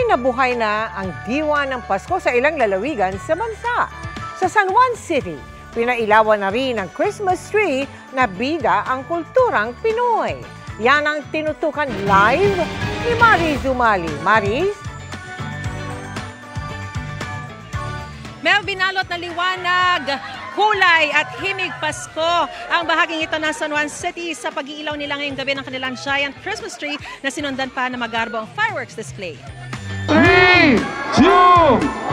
buhay na ang diwa ng Pasko sa ilang lalawigan sa bansa. Sa San Juan City, pinailawan na rin ang Christmas tree na bida ang kulturang Pinoy. Yan ang tinutukan live ni Maris Umali. Maris? Mel, binalot na liwanag, kulay at himig Pasko ang bahaging ito ng San Juan City sa pag-iilaw nila ngayong gabi ng kanilang giant Christmas tree na sinundan pa na magarbo ang fireworks display. 3, 2,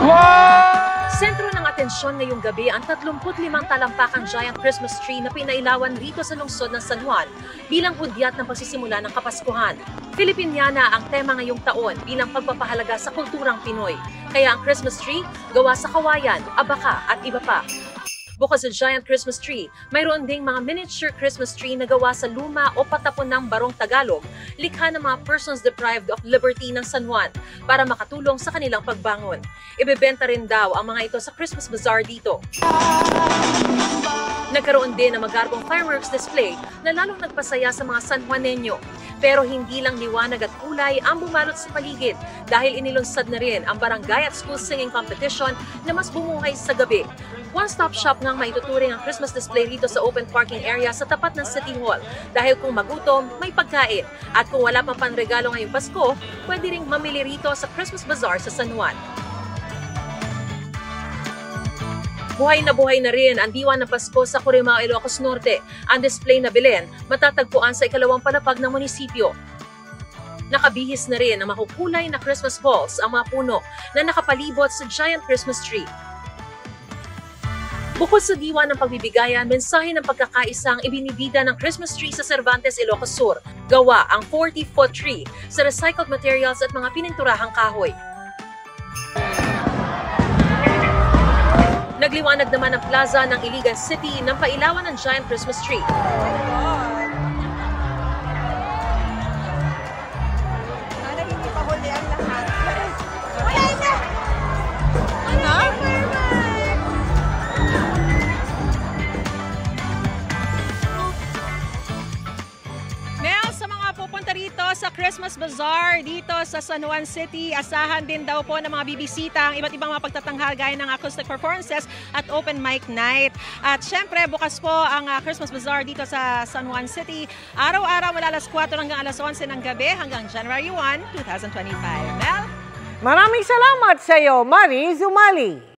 1! Sentro ng atensyon ngayong gabi ang 35 talampakang giant Christmas tree na pinailawan dito sa lungsod ng San Juan bilang hudyat ng pagsisimula ng Kapaskuhan. Filipiniana ang tema ngayong taon bilang pagpapahalaga sa kulturang Pinoy. Kaya ang Christmas tree gawa sa kawayan, abaka at iba pa. Bukod sa giant Christmas tree, mayroon ding mga miniature Christmas tree na gawa sa luma o patapon ng barong Tagalog, likha ng mga persons deprived of liberty ng San Juan para makatulong sa kanilang pagbangon. Ibebenta rin daw ang mga ito sa Christmas Bazaar dito. Nagkaroon din ng magarbong fireworks display na lalong nagpasaya sa mga San Juanenyo. Pero hindi lang liwanag at kulay ang bumalot sa paligid dahil inilunsad na rin ang barangay at school singing competition na mas bumuhay sa gabi. One-stop shop ngang maituturing ang Christmas display dito sa open parking area sa tapat ng City Hall dahil kung magutom, may pagkain. At kung wala pang panregalo ngayong Pasko, pwede ring mamili rito sa Christmas Bazaar sa San Juan. Buhay na rin ang diwa ng Pasko sa Corimao, Ilocos Norte. Ang display na Belen matatagpuan sa ikalawang palapag ng munisipyo. Nakabihis na rin ang makukulay na Christmas balls ang mga puno na nakapalibot sa giant Christmas tree. Bukod sa diwa ng pagbibigayan, mensahe ng pagkakaisang ibinibida ng Christmas tree sa Cervantes, Ilocos Sur. Gawa ang 40-foot tree sa recycled materials at mga pininturahang kahoy. Nagliwanag naman ang plaza ng Iligan City ng pailawan ng giant Christmas tree. Sana hindi pa huli ang lahat. Wala na! Ano? Mel, sa mga pupunta rito sa Christmas Bazaar dito sa San Juan City, asahan din daw po ng mga bibisita ang iba't ibang mga pagtatanghal gaya ng acoustic performances at open mic night. At syempre, bukas po ang Christmas Bazaar dito sa San Juan City. Araw-araw mula alas 4 hanggang alas 11 ng gabi hanggang January 1, 2025. Mel? Maraming salamat sa iyo, Maris Umali.